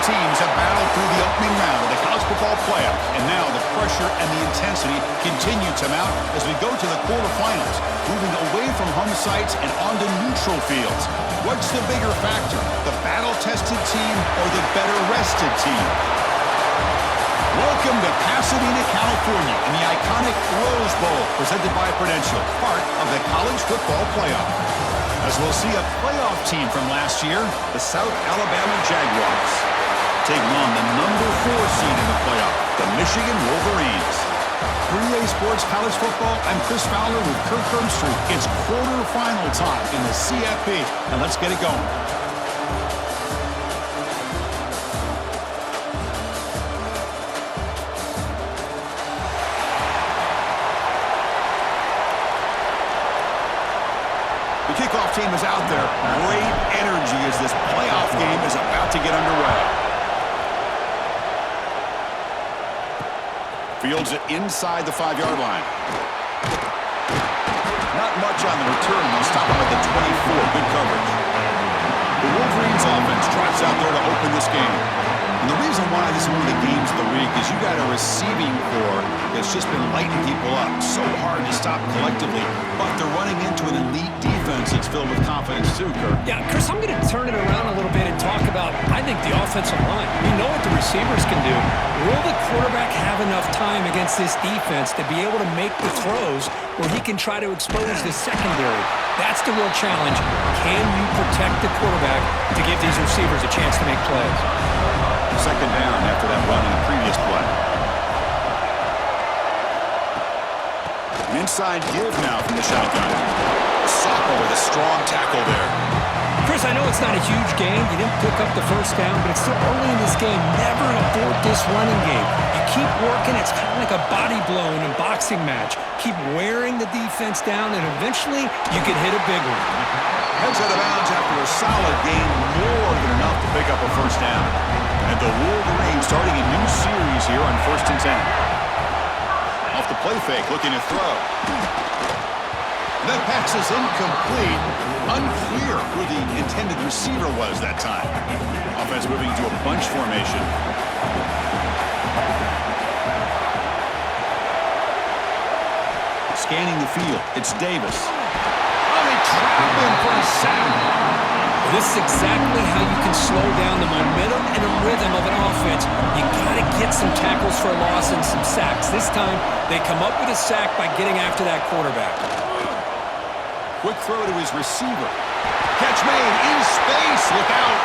teams have battled through the opening round of the college football playoff, and now the pressure and the intensity continue to mount as we go to the quarterfinals, moving away from home sites and onto neutral fields. What's the bigger factor, the battle-tested team or the better-rested team? Welcome to Pasadena, California, in the iconic Rose Bowl, presented by Prudential, part of the college football playoff. As we'll see a playoff team from last year, the South Alabama Jaguars, taking on the number 4 seed in the playoff, the Michigan Wolverines. 3A Sports College Football, I'm Chris Fowler with Kirk Herbstreit. It's quarterfinal time in the CFP, and let's get it going. The kickoff team is out there. Great energy as this playoff game is about to get underway. Fields it inside the 5-yard line. Not much on the return. They'll stop him at the 24. Good coverage. The Wolverines offense trots out there to open this game. And the reason why this is one of the games of the week is you got a receiving corps that's just been lighting people up. So hard to stop collectively, but they're running into an elite defense that's filled with confidence too, Kirk. Yeah, Chris, I'm going to turn it around a little bit and talk about, I think, the offensive line. We know what the receivers can do. Will the quarterback have enough time against this defense to be able to make the throws where he can try to expose the secondary? That's the real challenge. Can you protect the quarterback to give these receivers a chance to make plays? Second down after that run in the previous play. An inside give now from the shotgun. Soppa with a strong tackle there. Chris, I know it's not a huge game. You didn't pick up the first down, but it's still early in this game. Never abort this running game. You keep working. It's kind of like a body blow in a boxing match. Keep wearing the defense down, and eventually you can hit a big one. Heads out of bounds after a solid gain, more than enough to pick up a first down. And the Wolverines starting a new series here on 1st and 10. Off the play fake, looking to throw. That pass is incomplete. Unclear who the intended receiver was that time. Offense moving to a bunch formation. Scanning the field, it's Davis. Oh, they trap him for a sack. This is exactly how you can slow down the momentum and the rhythm of an offense. You got to get some tackles for a loss and some sacks. This time, they come up with a sack by getting after that quarterback. Quick throw to his receiver. Catch made in space. Look out.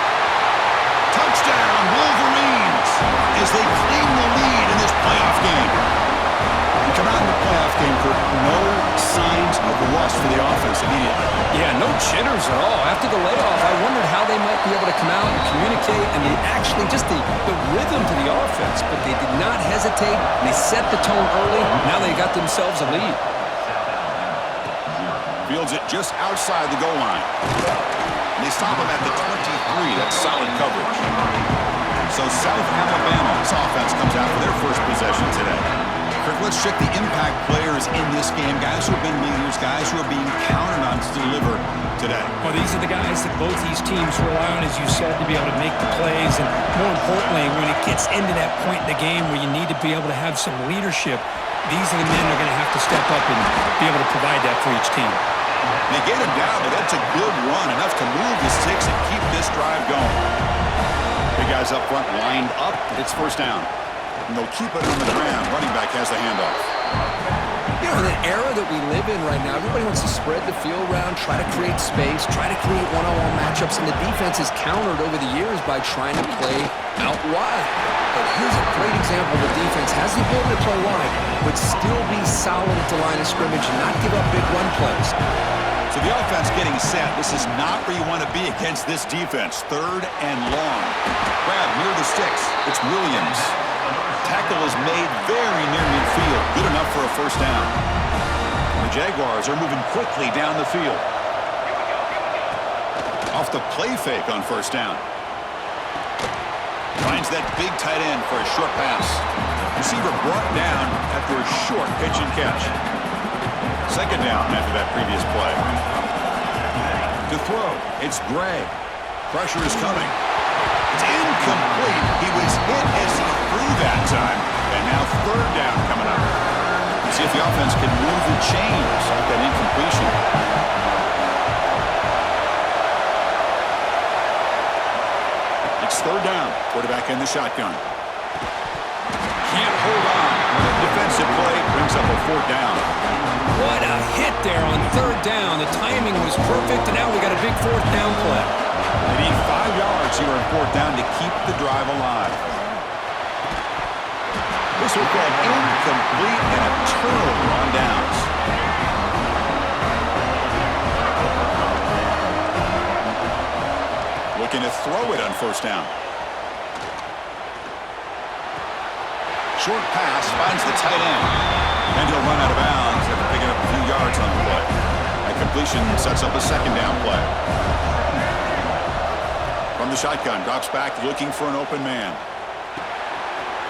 Touchdown, Wolverines, as they claim the lead in this playoff game. We come out in the playoff game for no signs of rust for the offense immediately. Yeah, no jitters at all. After the layoff, I wondered how they might be able to come out and communicate, and actually just the rhythm to the offense. But they did not hesitate. They set the tone early. Now they got themselves a lead. Fields it just outside the goal line. They stop him at the 23. That's solid coverage. So South Alabama's offense comes out for their first possession today. Kirk, let's check the impact players in this game. Guys who have been leaders, guys who are being counted on to deliver today. Well, these are the guys that both these teams rely on, as you said, to be able to make the plays. And more importantly, when it gets into that point in the game where you need to be able to have some leadership, these are the men that are going to have to step up and be able to provide that for each team. They get him down, but that's a good run, enough to move the sticks and keep this drive going. Big guys up front lined up. It's first down. And they'll keep it on the ground. Running back has the handoff. You know, in an era that we live in right now, everybody wants to spread the field around, try to create space, try to create one-on-one matchups, and the defense is countered over the years by trying to play out wide. But here's a great example of a defense has the ability to play wide, but still be solid at the line of scrimmage and not give up big run plays. So the offense getting set. This is not where you want to be against this defense. 3rd and long. Grab near the sticks. It's Williams. Tackle is made very near midfield. Good enough for a first down. The Jaguars are moving quickly down the field. Off the play fake on first down. Finds that big tight end for a short pass. Receiver brought down after a short pitch and catch. Second down after that previous play. To throw, it's Gray. Pressure is coming. It's incomplete. He was hit as he threw that time. And now third down coming up. See if the offense can move the chains off that incompletion. It's third down. Quarterback in the shotgun. Can't hold on. The defensive play brings up a fourth down. What a hit there on third down. The timing was perfect, and now we got a big fourth down play. They need 5 yards here on fourth down to keep the drive alive. This will call incomplete and a turnover on downs. Looking to throw it on first down. Short pass finds the tight end. And he'll run out of bounds after picking up a few yards on the play. That completion sets up a second down play. From the shotgun, drops back looking for an open man.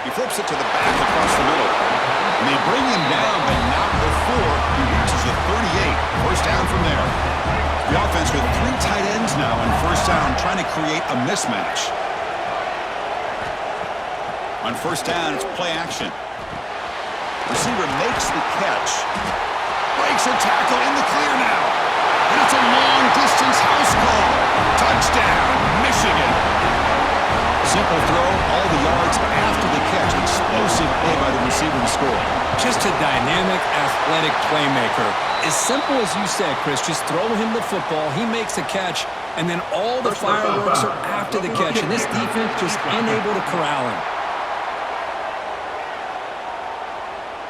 He flips it to the back across the middle. And they bring him down, but not before he reaches the 38. First down from there. The offense with 3 tight ends now on first down, trying to create a mismatch. On first down, it's play action. Receiver makes the catch. Breaks a tackle in the clear now. And it's a long-distance house call. Touchdown, Michigan. Simple throw, all the yards after the catch. Explosive play by the receiver to score. Just a dynamic, athletic playmaker. As simple as you said, Chris, just throw him the football, he makes the catch, and then all the fireworks are after the catch. And this defense just unable to corral him.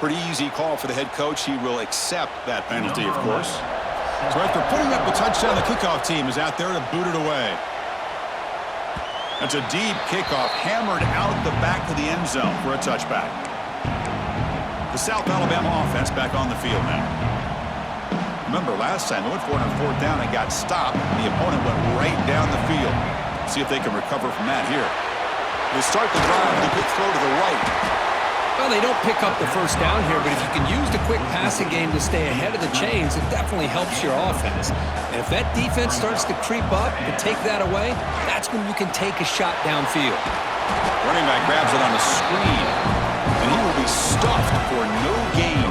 Pretty easy call for the head coach. He will accept that penalty, of course. So after putting up a touchdown, the kickoff team is out there to boot it away. That's a deep kickoff, hammered out the back of the end zone for a touchback. The South Alabama offense back on the field now. Remember, last time they went for it on fourth down and got stopped, and the opponent went right down the field. See if they can recover from that here. They start the drive with a good throw to the right. Well, they don't pick up the first down here, but if you can use the quick passing game to stay ahead of the chains, it definitely helps your offense. And if that defense starts to creep up and take that away, that's when you can take a shot downfield. Running back grabs it on a screen, and he will be stuffed for no gain.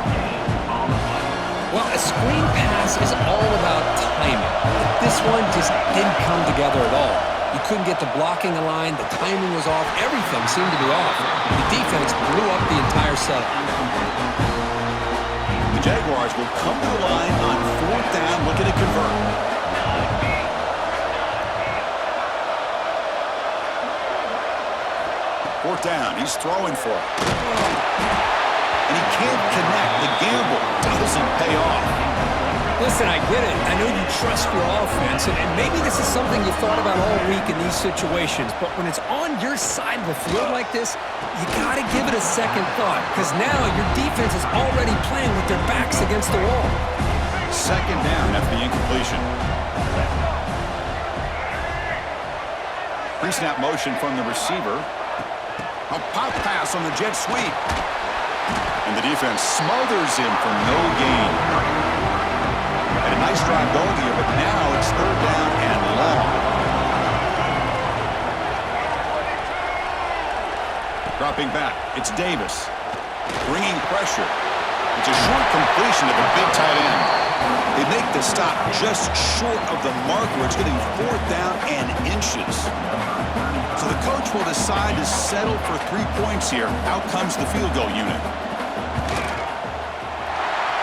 Well, a screen pass is all about timing. But this one just didn't come together at all. You couldn't get the blocking line, the timing was off, everything seemed to be off. The defense blew up the entire setup. The Jaguars will come to the line on fourth down, looking to convert. Fourth down, he's throwing for it. And he can't connect. The gamble doesn't pay off. Listen, I get it. I know you trust your offense, and maybe this is something you thought about all week in these situations, but when it's on your side of the field like this, you got to give it a second thought, because now your defense is already playing with their backs against the wall. Second down after the incompletion. Pre-snap motion from the receiver. A pop pass on the jet sweep. And the defense smothers him for no gain. And a nice drive going here, but now it's third down and long. Dropping back, it's Davis. Bringing pressure. It's a short completion to the big tight end. They make the stop just short of the mark where it's getting fourth down and inches. So the coach will decide to settle for 3 points here. Out comes the field goal unit.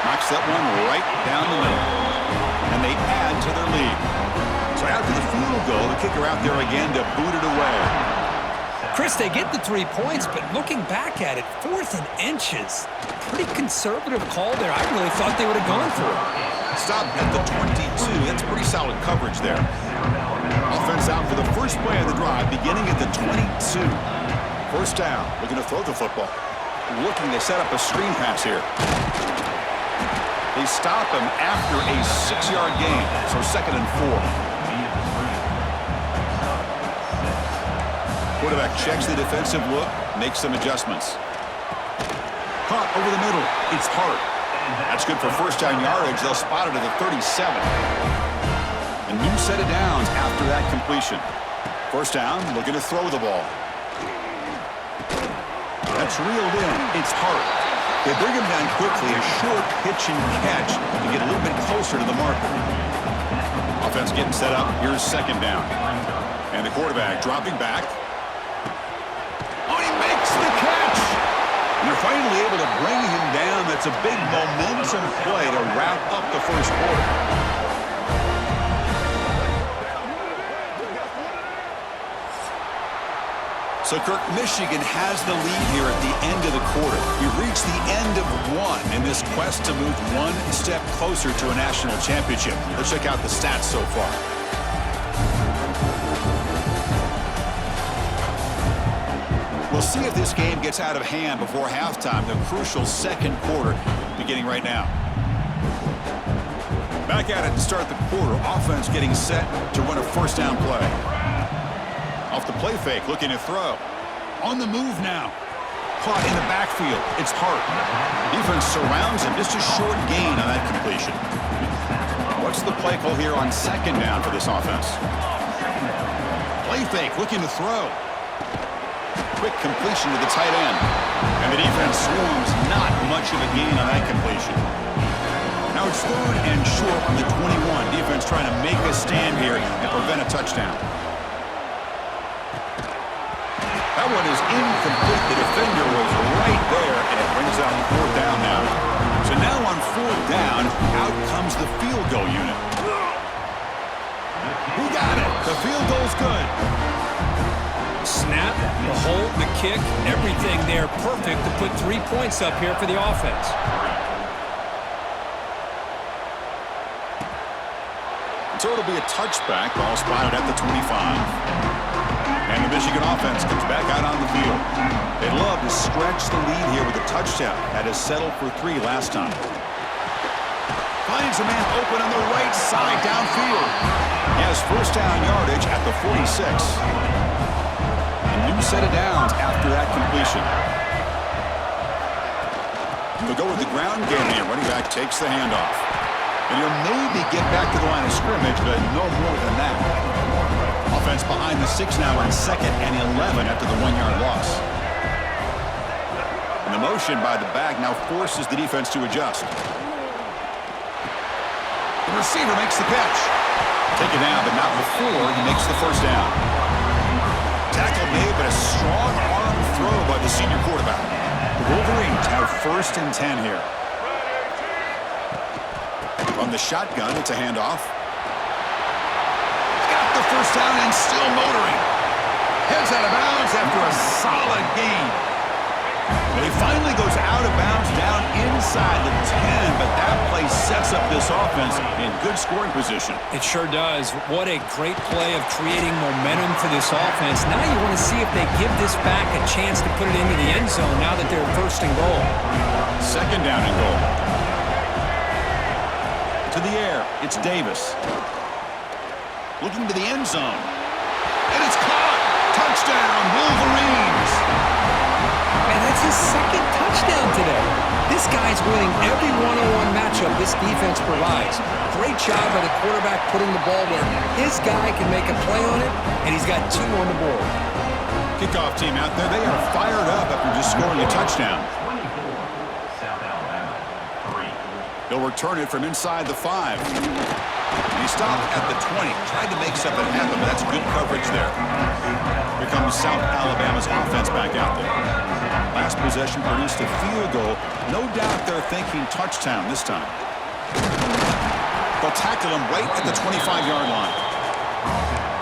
Knocks that one right down the middle. And they add to their lead. So after the field goal, the kicker out there again to boot it away. Chris, they get the 3 points, but looking back at it, 4th and inches. Pretty conservative call there. I really thought they would have gone for it. Stopped at the 22. That's pretty solid coverage there. Offense out for the first play of the drive, beginning at the 22. First down, looking to throw the football. Looking to set up a screen pass here. They stop him after a 6-yard gain, so 2nd and 4. Quarterback checks the defensive look, makes some adjustments. Caught over the middle. It's Hart. That's good for first down yardage. They'll spot it at the 37. A new set of downs after that completion. First down, looking to throw the ball. That's reeled in. It's Hart. They bring him down quickly, a short pitch and catch to get a little bit closer to the marker. Offense getting set up. Here's second down. And the quarterback dropping back. Oh, he makes the catch! And they're finally able to bring him down. That's a big momentum play to wrap up the first quarter. So, Kirk, Michigan has the lead here at the end of the quarter. We've reached the end of one in this quest to move one step closer to a national championship. Let's check out the stats so far. We'll see if this game gets out of hand before halftime, the crucial second quarter beginning right now. Back at it to start the quarter. Offense getting set to run a first down play. Off the play fake, looking to throw. On the move now. Caught in the backfield. It's Hart. Defense surrounds him. Just a short gain on that completion. What's the play call here on second down for this offense? Play fake, looking to throw. Quick completion to the tight end. And the defense swarms. Not much of a gain on that completion. Now it's third and short on the 21. Defense trying to make a stand here and prevent a touchdown. That one is incomplete. The defender was right there, and it brings out fourth down now. So now on fourth down, out comes the field goal unit. He got it. The field goal's good. Snap, the hold, the kick, everything there perfect to put 3 points up here for the offense. So it'll be a touchback. Ball spotted at the 25. And the Michigan offense comes back out on the field. They'd love to stretch the lead here with a touchdown. Had to settle for 3 last time. Finds a man open on the right side downfield. He has first down yardage at the 46. A new set of downs after that completion. They'll go with the ground game here. Running back takes the handoff. And he'll maybe get back to the line of scrimmage, but no more than that. Offense behind the 6 now on second and 11 after the 1-yard loss. And the motion by the back now forces the defense to adjust. The receiver makes the catch. Take it down, but not before he makes the first down. Tackle made, but a strong arm throw by the senior quarterback. The Wolverines have first and 10 here. On the shotgun, it's a handoff. First down and still motoring. Heads out of bounds after a solid gain. But he finally goes out of bounds down inside the 10, but that play sets up this offense in good scoring position. It sure does. What a great play of creating momentum for this offense. Now you want to see if they give this back a chance to put it into the end zone now that they're first and goal. Second down and goal. To the air, it's Davis. Looking to the end zone. And it's caught. Touchdown, Wolverines. And that's his second touchdown today. This guy's winning every one-on-one matchup this defense provides. Great job by the quarterback putting the ball where his guy can make a play on it, and he's got 2 on the board. Kickoff team out there. They are fired up after just scoring a touchdown. They'll return it from inside the 5. And he stopped at the 20. Tried to make something happen, but that's good coverage there. Here comes South Alabama's offense back out there. Last possession produced a field goal. No doubt they're thinking touchdown this time. They'll tackle him right at the 25-yard line.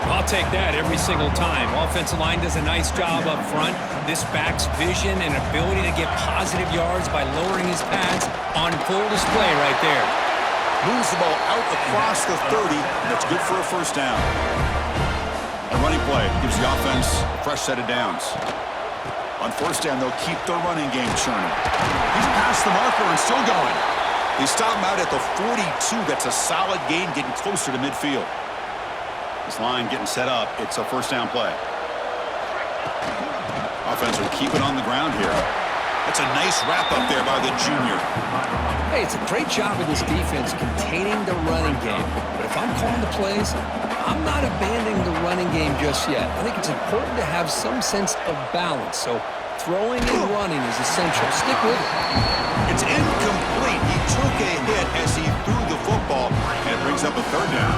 I'll take that every single time. Offensive line does a nice job up front. This back's vision and ability to get positive yards by lowering his pads on full display right there. Moves the ball out across the 30, and that's good for a first down. A running play gives the offense a fresh set of downs. On first down, they'll keep their running game churning. He's past the marker and still going. They stop him out at the 42. That's a solid gain, getting closer to midfield. This line getting set up. It's a first down play. Offense will keep it on the ground here. That's a nice wrap-up there by the junior. Hey, it's a great job of this defense containing the running game. But if I'm calling the plays, I'm not abandoning the running game just yet. I think it's important to have some sense of balance. So throwing and running is essential. Stick with it. It's incomplete. He took a hit as he threw the football, and it brings up a third down.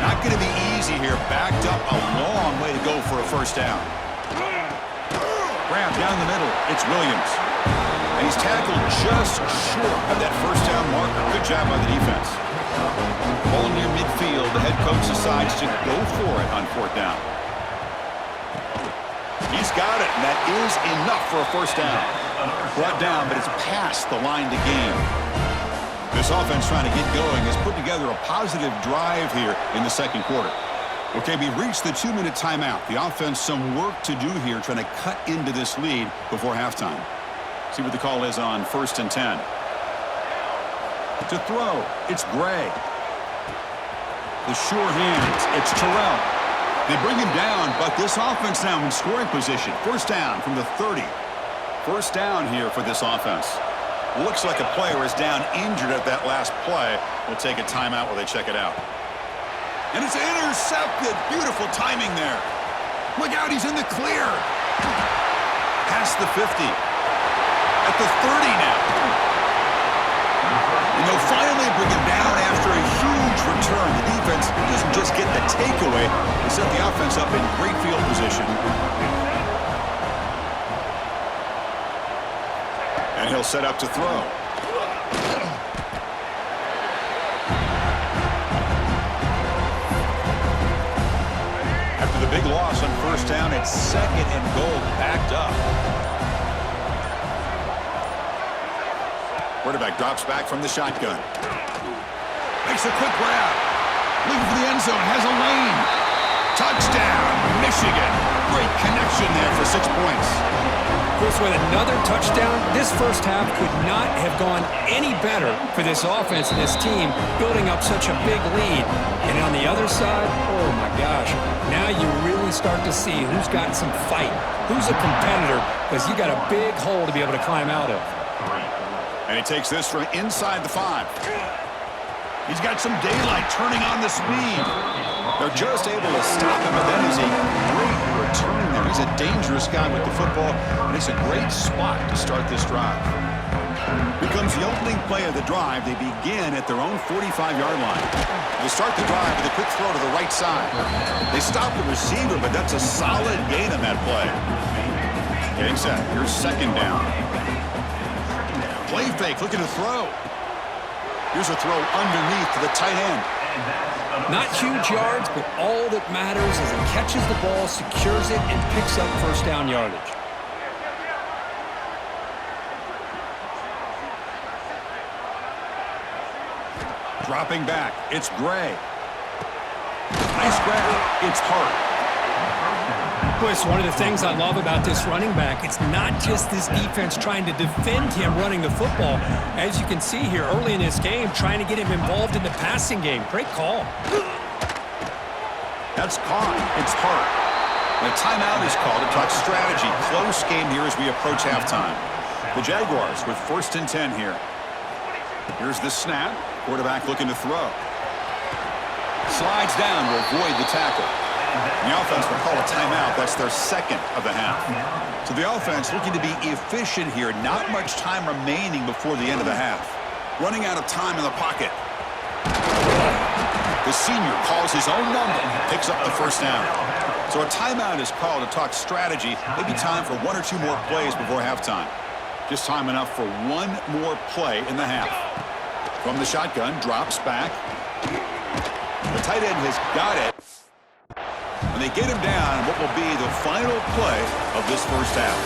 Not going to be easy here. Backed up a long way to go for a first down. Grab down the middle. It's Williams. And he's tackled just short of that first down marker. Good job by the defense. Ball near midfield. The head coach decides to go for it on fourth down. He's got it, and that is enough for a first down. Brought down, but it's past the line to gain. This offense trying to get going has put together a positive drive here in the second quarter. Okay, we've reached the 2-minute timeout. The offense some work to do here trying to cut into this lead before halftime. See what the call is on 1st and 10. To throw, it's Gray. The sure hands, it's Terrell. They bring him down, but this offense now in scoring position. First down from the 30. First down here for this offense. Looks like a player is down injured at that last play. We'll take a timeout while they check it out. And it's intercepted. Beautiful timing there. Look out, he's in the clear. Past the 50. At the 30 now. And they'll finally bring him down after a huge return. The defense doesn't just get the takeaway. They set the offense up in great field position. And he'll set up to throw. After the big loss on first down, it's 2nd and goal, backed up. Quarterback drops back from the shotgun. Makes a quick grab. Looking for the end zone. Has a lane. Touchdown, Michigan. Great connection there for 6 points. Chris, with another touchdown, this first half could not have gone any better for this offense and this team, building up such a big lead. And on the other side, oh my gosh, now you really start to see who's got some fight, who's a competitor, because you got a big hole to be able to climb out of. And he takes this from inside the 5. He's got some daylight turning on the speed. They're just able to stop him, but that is a great return there. He's a dangerous guy with the football, and it's a great spot to start this drive. Becomes the opening play of the drive. They begin at their own 45-yard line. They start the drive with a quick throw to the right side. They stop the receiver, but that's a solid gain on that play. Getting set. Here's 2nd down. Play fake, looking to throw. Here's a throw underneath to the tight end. Not huge yards, but all that matters is he catches the ball, secures it, and picks up first down yardage. Dropping back, it's Gray. Nice grab, it's Hart. Chris, one of the things I love about this running back, it's not just this defense trying to defend him running the football. As you can see here early in this game, trying to get him involved in the passing game. Great call. That's caught. It's Hart. And a timeout is called to talk strategy. Close game here as we approach halftime. The Jaguars with 1st and 10 here. Here's the snap. Quarterback looking to throw. Slides down to avoid the tackle. The offense will call a timeout. That's their 2nd of the half. So the offense looking to be efficient here. Not much time remaining before the end of the half. Running out of time in the pocket. The senior calls his own number, picks up the first down. So a timeout is called to talk strategy. Maybe time for 1 or 2 more plays before halftime. Just time enough for 1 more play in the half. From the shotgun, drops back. The tight end has got it. And they get him down in what will be the final play of this first half.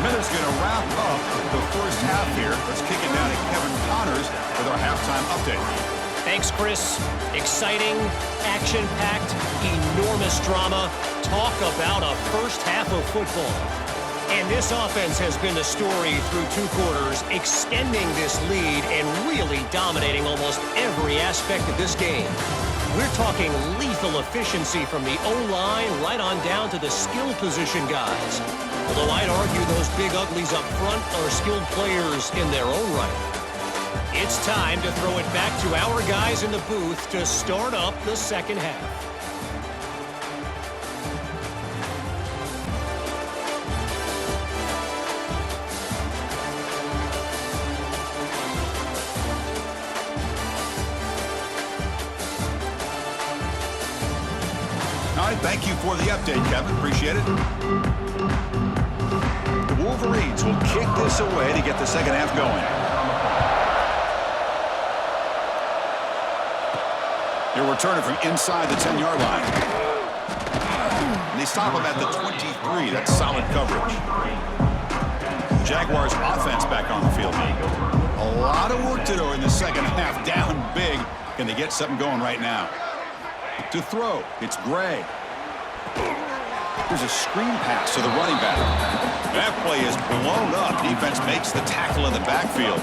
Miller's going to wrap up the first half here. Let's kick it down to Kevin Connors with our halftime update. Thanks, Chris. Exciting, action-packed, enormous drama. Talk about a first half of football. And this offense has been the story through 2 quarters, extending this lead and really dominating almost every aspect of this game. We're talking lethal efficiency from the O-line right on down to the skill position guys. Although I'd argue those big uglies up front are skilled players in their own right. It's time to throw it back to our guys in the booth to start up the second half. All right, thank you for the update, Kevin. Appreciate it. The Wolverines will kick this away to get the second half going. They're returning from inside the 10-yard line. And they stop him at the 23. That's solid coverage. Jaguars offense back on the field. A lot of work to do in the second half. Down big. Can they get something going right now? To throw, it's Gray. There's a screen pass to the running back. That play is blown up. Defense makes the tackle in the backfield.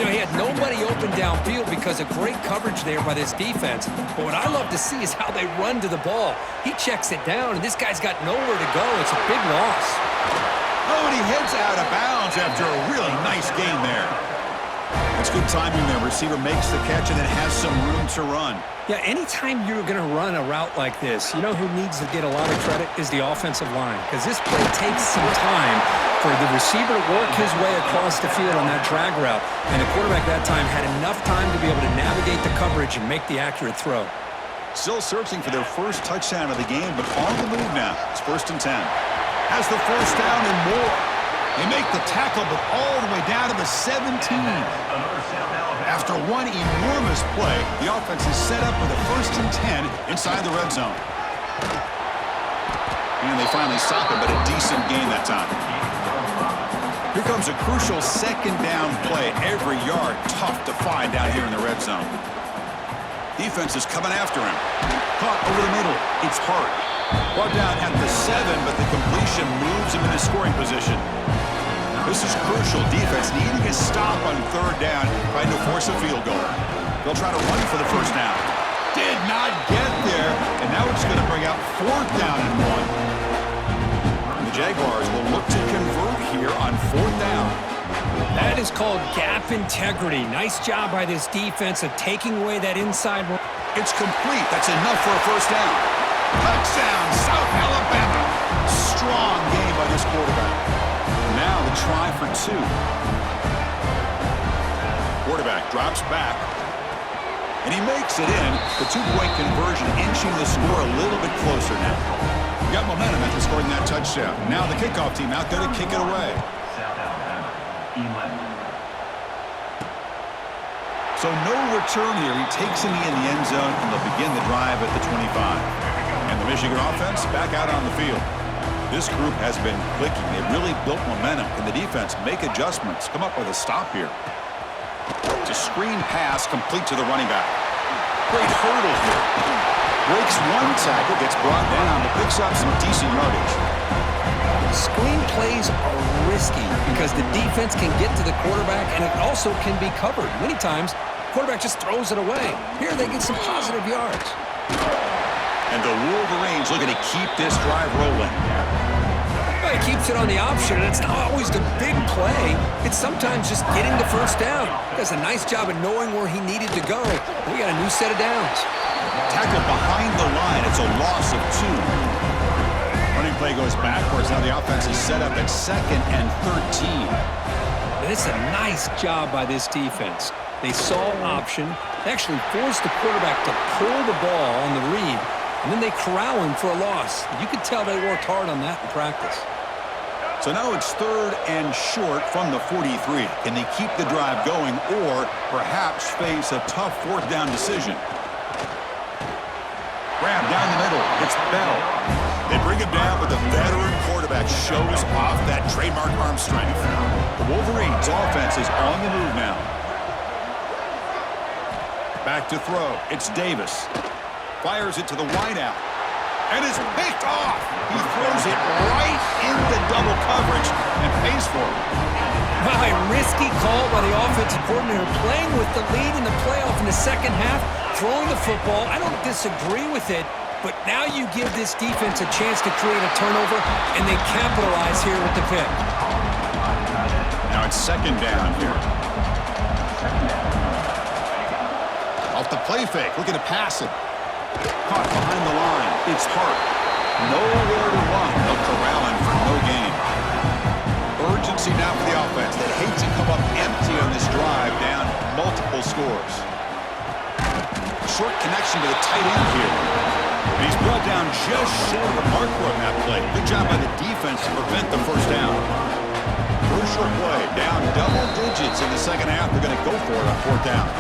You know, he had nobody open downfield because of great coverage there by this defense. But what I love to see is how they run to the ball. He checks it down, and this guy's got nowhere to go. It's a big loss. Oh, and he heads out of bounds after a really nice gain there. That's good timing there. Receiver makes the catch and then has some room to run. Yeah, anytime you're going to run a route like this, you know who needs to get a lot of credit is the offensive line. Because this play takes some time for the receiver to work his way across the field on that drag route. And the quarterback that time had enough time to be able to navigate the coverage and make the accurate throw. Still searching for their first touchdown of the game, but on the move now. It's 1st and 10. Has the first down and more. They make the tackle, but all the way down to the 17. After one enormous play, the offense is set up with a 1st and 10 inside the red zone. And they finally stop it, but a decent gain that time. Here comes a crucial second down play. Every yard tough to find down here in the red zone. Defense is coming after him. Caught over the middle. It's Hart. Brought down at the 7, but the completion moves him into scoring position. This is crucial. Defense needing a stop on 3rd down, trying to force a field goal. They'll try to run for the first down. Did not get there, and now it's going to bring out 4th down and 1. And the Jaguars will look to convert here on 4th down. That is called gap integrity. Nice job by this defense of taking away that inside. It's complete. That's enough for a first down. Touchdown, South Alabama. Strong game by this quarterback. Now the try for 2. Quarterback drops back. And he makes it in. The 2-point conversion inching the score a little bit closer now. We got momentum after scoring that touchdown. Now the kickoff team out there to kick it away. So no return here. He takes him in the end zone, and they'll begin the drive at the 25. And the Michigan offense back out on the field. This group has been clicking. They've really built momentum. Can the defense make adjustments? Come up with a stop here. It's a screen pass complete to the running back. Great hurdle here. Breaks one tackle, gets brought down, but picks up some decent yardage. Screen plays are risky because the defense can get to the quarterback, and it also can be covered. Many times, the quarterback just throws it away. Here they get some positive yards. And the Wolverines looking to keep this drive rolling. Well, he keeps it on the option, and it's not always the big play. It's sometimes just getting the first down. He does a nice job of knowing where he needed to go. We got a new set of downs. Tackled behind the line. It's a loss of 2. Running play goes backwards. Now the offense is set up at 2nd and 13. And it's a nice job by this defense. They saw option. They actually forced the quarterback to pull the ball on the read, and then they corral him for a loss. You could tell they worked hard on that in practice. So now it's 3rd and short from the 43. Can they keep the drive going or perhaps face a tough 4th down decision? Grab down the middle. It's Bell. They bring him down, but the veteran quarterback shows off that trademark arm strength. The Wolverines' offense is on the move now. Back to throw. It's Davis. Fires it to the wideout. And it's picked off. He throws it right into double coverage and pays for it. Wow, a risky call by the offensive coordinator, playing with the lead in the playoff in the second half, throwing the football. I don't disagree with it, but now you give this defense a chance to create a turnover, and they capitalize here with the pick. Now it's second down here. Off the play fake, looking to pass it. Caught behind the line. It's Hart. Nowhere to run. No corralling for no gain. Urgency now for the offense. They hate to come up empty on this drive, down multiple scores. Short connection to the tight end here. And he's brought down just short of the marker on that play. Good job by the defense to prevent the first down. Crucial play. Down double digits in the second half. They're going to go for it on fourth down.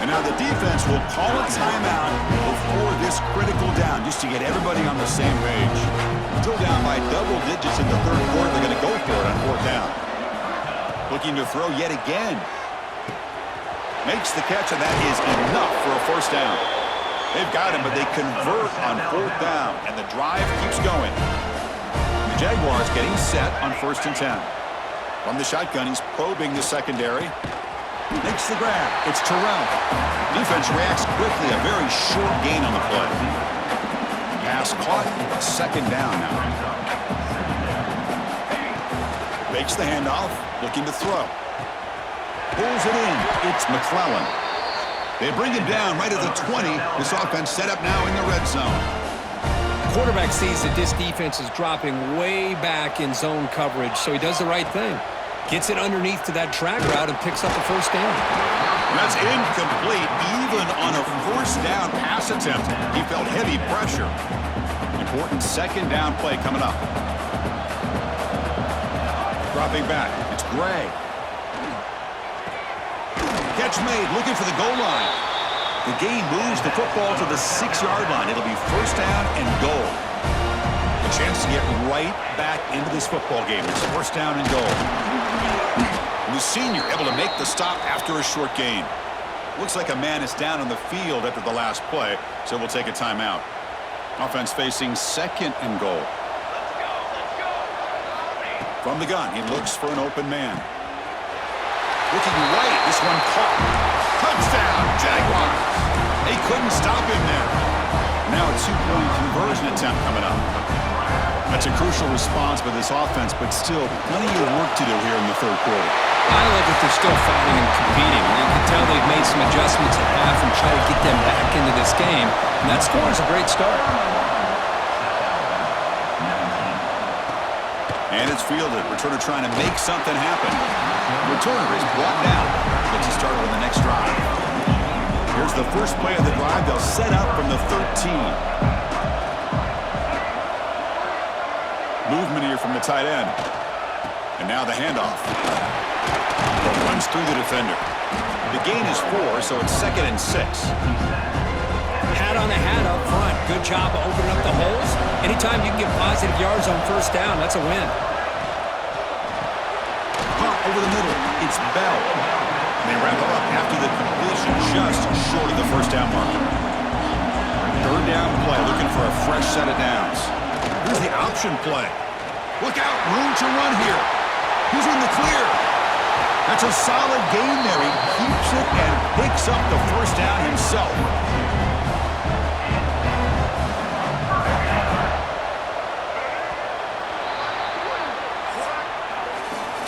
And now the defense will call a timeout before this critical down, just to get everybody on the same page. Still down by double digits in the third quarter. They're going to go for it on fourth down. Looking to throw yet again. Makes the catch, and that is enough for a first down. They've got him, but they convert on fourth down, and the drive keeps going. The Jaguars getting set on 1st and 10. From the shotgun, he's probing the secondary. Makes the grab. It's Terrell. Defense reacts quickly. A very short gain on the play. Pass caught. Second down now. Makes the handoff. Looking to throw. Pulls it in. It's McClellan. They bring him down right at the 20. This offense set up now in the red zone. Quarterback sees that this defense is dropping way back in zone coverage, so he does the right thing. Gets it underneath to that track route and picks up the first down. That's incomplete. Even on a first down pass attempt, he felt heavy pressure. Important second down play coming up. Dropping back. It's Gray. Catch made. Looking for the goal line. The gain moves the football to the 6-yard line. It'll be first down and goal. A chance to get right back into this football game. It's first down and goal. And the senior able to make the stop after a short gain. Looks like a man is down on the field after the last play, so we'll take a timeout. Offense facing second and goal. From the gun, he looks for an open man. Looking right, this one caught. Touchdown, Jaguars. They couldn't stop him there. Now a two-point conversion attempt coming up. That's a crucial response by this offense, but still plenty of work to do here in the third quarter. I love that they're still fighting and competing. You can tell they've made some adjustments at half and try to get them back into this game. And that score is a great start. And it's fielded. Returner trying to make something happen. Returner is brought down. Gets to start on the next drive. Here's the first play of the drive. They'll set up from the 13. Movement here from the tight end. And now the handoff. Runs through the defender. The gain is 4, so it's 2nd and 6. Hat on a hat up front. Good job of opening up the holes. Anytime you can get positive yards on first down, that's a win. Pop over the middle. It's Bell. And they wrap it up after the completion, just short of the first down marker. Third down play, looking for a fresh set of downs. Here's the option play. Look out, room to run here. Who's in the clear? That's a solid gain there. He keeps it and picks up the first down himself.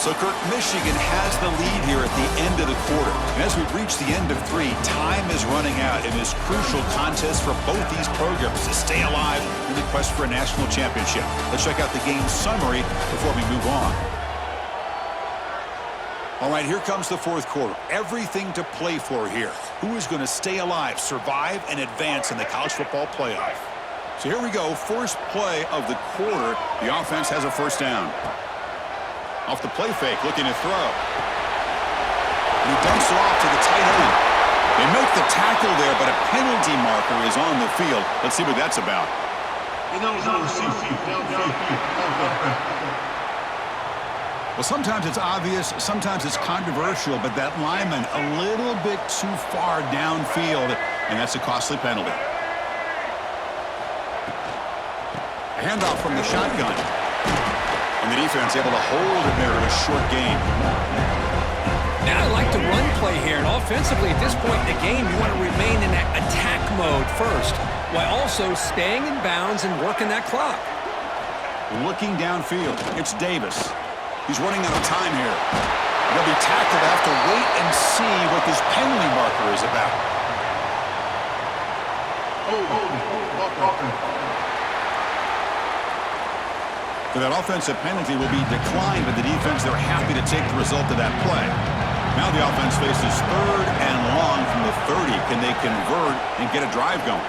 So, Kirk, Michigan has the lead here at the end of the quarter. And as we reach the end of 3, time is running out in this crucial contest for both these programs to stay alive in the quest for a national championship. Let's check out the game summary before we move on. All right, here comes the fourth quarter. Everything to play for here. Who is going to stay alive, survive, and advance in the college football playoff? So here we go. First play of the quarter. The offense has a first down. Off the play fake, looking to throw. And he dumps it off to the tight end. They make the tackle there, but a penalty marker is on the field. Let's see what that's about. Well, sometimes it's obvious, sometimes it's controversial, but that lineman a little bit too far downfield, and that's a costly penalty. A handoff from the shotgun. And the defense able to hold it there in a short game. Now I like the run play here, and offensively at this point in the game, you want to remain in that attack mode first, while also staying in bounds and working that clock. Looking downfield, it's Davis. He's running out of time here. He'll be tackled. Have to wait and see what this penalty marker is about. For that offensive penalty will be declined by the defense. They're happy to take the result of that play. Now the offense faces 3rd and long from the 30. Can they convert and get a drive going?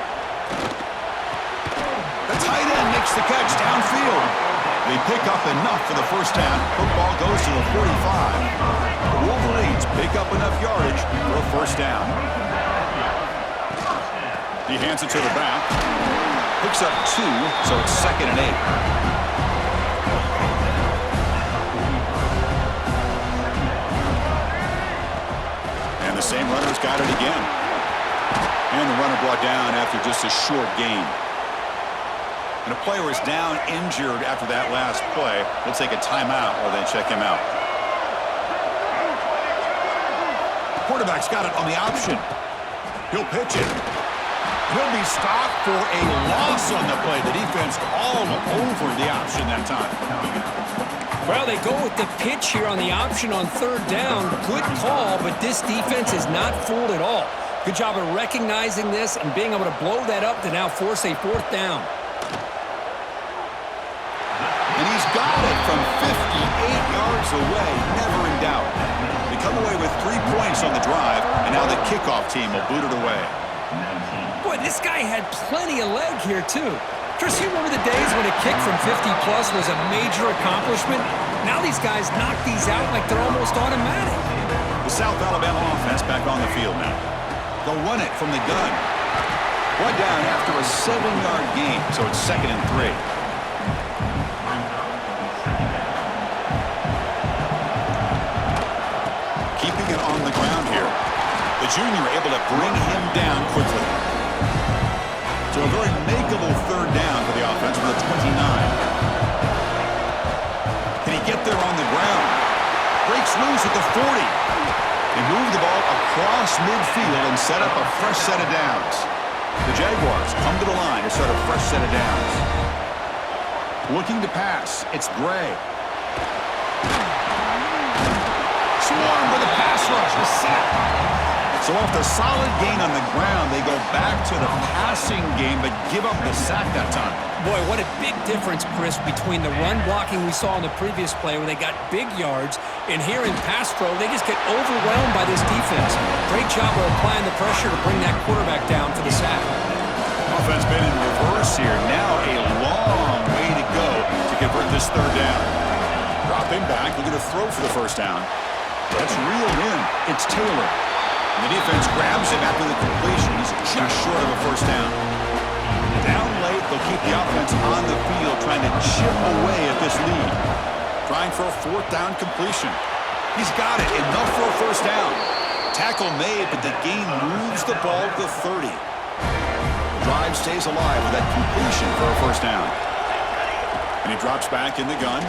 The tight end makes the catch downfield. They pick up enough for the first down. Football goes to the 45. The Wolverines pick up enough yardage for a first down. He hands it to the back. Picks up 2, so it's 2nd and 8. And the same runner's got it again. And the runner brought down after just a short gain. And a player is down injured after that last play. They'll take a timeout while they check him out. Quarterback's got it on the option. He'll pitch it. He'll be stopped for a loss on the play. The defense all over the option that time. Well, they go with the pitch here on the option on 3rd down. Good call, but this defense is not fooled at all. Good job of recognizing this and being able to blow that up to now force a 4th down. And he's got it from 58 yards away, never in doubt. They come away with 3 points on the drive, and now the kickoff team will boot it away. Boy, this guy had plenty of leg here, too. Chris, you remember the days when a kick from 50-plus was a major accomplishment? Now these guys knock these out like they're almost automatic. The South Alabama offense back on the field now. They'll run it from the gun. One down after a 7-yard gain, so it's 2nd and 3. Keeping it on the ground here. The junior able to bring him down quickly. So a very makeable 3rd down for the offense from the 29. Can he get there on the ground? Breaks loose at the 40. They move the ball across midfield and set up a fresh set of downs. The Jaguars come to the line to start a fresh set of downs. Looking to pass, it's Gray. Swarm with a pass rush, a sack. So after a solid gain on the ground, they go back to the passing game, but give up the sack that time. Boy, what a big difference, Chris, between the run blocking we saw in the previous play where they got big yards, and here in pass pro, they just get overwhelmed by this defense. Great job of applying the pressure to bring that quarterback down for the sack. Offense been in reverse here. Now a long way to go to convert this 3rd down. Dropping back, looking to throw for the first down. That's reeled in. It's Taylor. The defense grabs him after the completion. He's just short of a first down. Down late, they'll keep the offense on the field, trying to chip away at this lead. Trying for a 4th down completion. He's got it. Enough for a first down. Tackle made, but the gain moves the ball to the 30. The drive stays alive with that completion for a first down. And he drops back in the gun.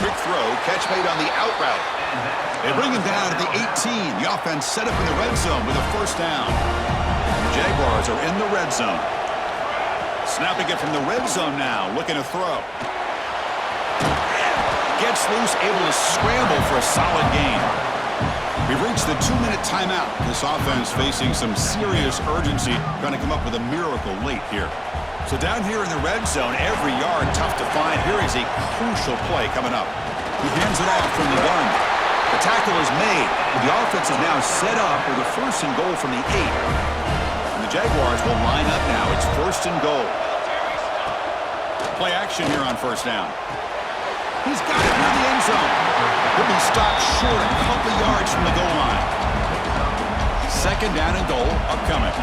Quick throw, catch made on the out route. They bring him down at the 18. The offense set up in the red zone with a first down. And the Jaguars are in the red zone. Snapping it from the red zone now, looking to throw. Gets loose, able to scramble for a solid gain. We've reached the 2-minute timeout. This offense facing some serious urgency, trying to come up with a miracle late here. So down here in the red zone, every yard tough to find. Here is a crucial play coming up. He hands it off from the gun. The tackle is made. The offense is now set up with a 1st and goal from the 8. And the Jaguars will line up now. It's 1st and goal. Play action here on first down. He's got it near the end zone. He'll be stopped short a couple yards from the goal line. 2nd down and goal upcoming.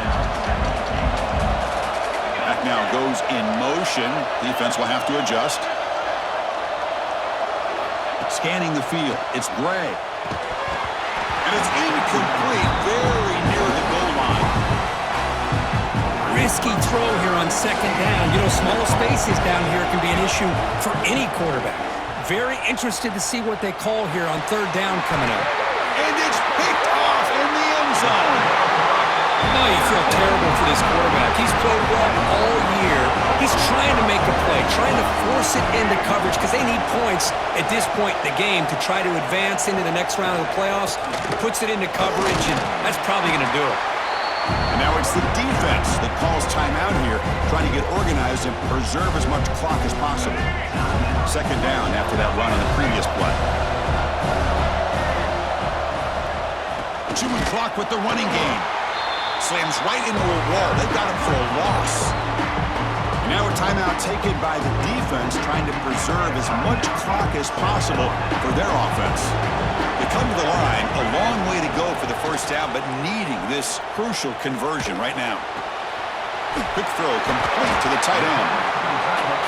Back now goes in motion. Defense will have to adjust. Scanning the field. It's Gray. And it's incomplete. Very near the goal line. Risky throw here on 2nd down. You know, small spaces down here can be an issue for any quarterback. Very interested to see what they call here on third down coming up. And it's picked off in the end zone. Oh, you feel terrible for this quarterback. He's played well all year. He's trying to make a play, trying to force it into coverage because they need points at this point in the game to try to advance into the next round of the playoffs. Puts it into coverage, and that's probably going to do it. And now it's the defense that calls timeout here, trying to get organized and preserve as much clock as possible. Second down after that run on the previous play. Chewing clock with the running game. Slams right into a wall. They got him for a loss. And now a timeout taken by the defense, trying to preserve as much clock as possible for their offense. They come to the line, a long way to go for the first down, but needing this crucial conversion right now. Quick throw complete to the tight end.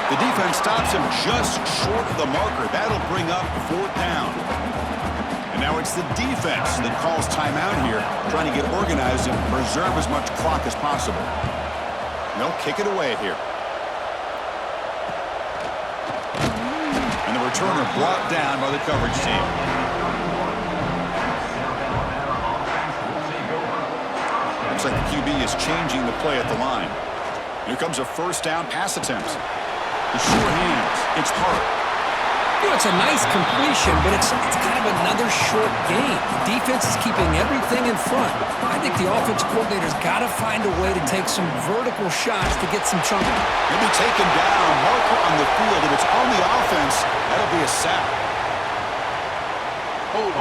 The defense stops him just short of the marker. That'll bring up fourth down. And now it's the defense that calls timeout here, trying to get organized and preserve as much clock as possible. And they'll kick it away here. And the returner brought down by the coverage team. Looks like the QB is changing the play at the line. Here comes a first down pass attempt. The sure hands. It's Hart. You know, it's a nice completion, but it's kind of another short game. The defense is keeping everything in front. I think the offensive coordinator's got to find a way to take some vertical shots to get some chunk. He'll be taken down. Marker on the field. If it's on the offense, that'll be a sack. Hold.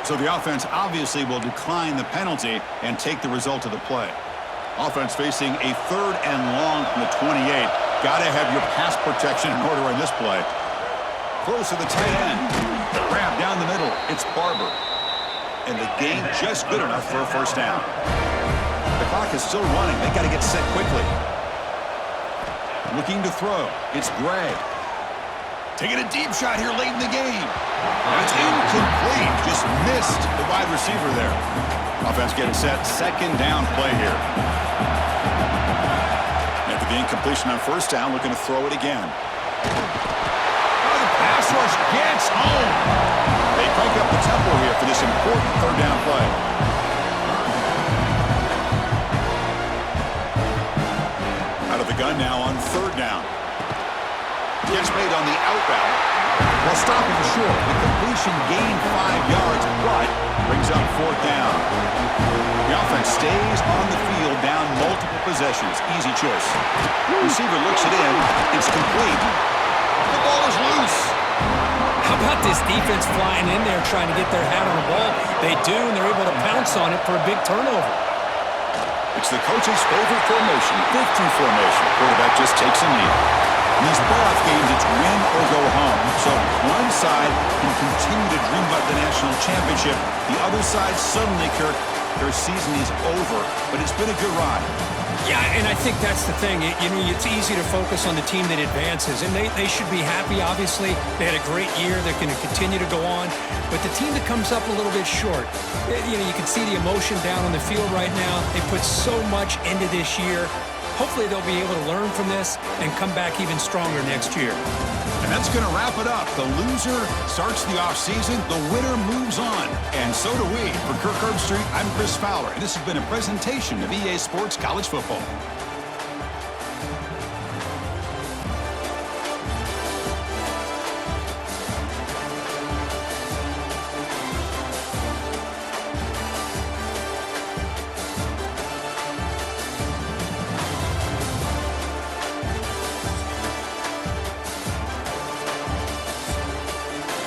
So the offense obviously will decline the penalty and take the result of the play. Offense facing a third and long from the 28. Got to have your pass protection in order on this play. Close to the tight end. Grab down the middle. It's Barber. And the gain just good enough for a first down. The clock is still running. They got to get set quickly. Looking to throw. It's Gray. Taking a deep shot here late in the game. That's incomplete. Just missed the wide receiver there. Offense getting set. Second down play here. After the incompletion on first down, looking to throw it again. Oh, the pass rush gets home. They crank up the tempo here for this important third down play. Out of the gun now on third down. Gets made on the outbound. While stopping short, the completion gained 5 yards, but brings up fourth down. The offense stays on the field, down multiple possessions. Easy choice. Receiver looks it in. It's complete. The ball is loose. How about this defense flying in there trying to get their hat on the ball? They do, and they're able to pounce on it for a big turnover. It's the coach's favorite formation, victory formation. Quarterback just takes a knee. In these playoff games, it's win or go home. So one side can continue to dream about the national championship. The other side suddenly, Kirk, their season is over. But it's been a good ride. Yeah, and I think that's the thing. It's easy to focus on the team that advances, and they should be happy, obviously. They had a great year. They're going to continue to go on. But the team that comes up a little bit short, you can see the emotion down on the field right now. They put so much into this year. Hopefully they'll be able to learn from this and come back even stronger next year. And that's going to wrap it up. The loser starts the offseason. The winner moves on. And so do we. For Kirk Herbstreit, I'm Chris Fowler. And this has been a presentation of EA Sports College Football.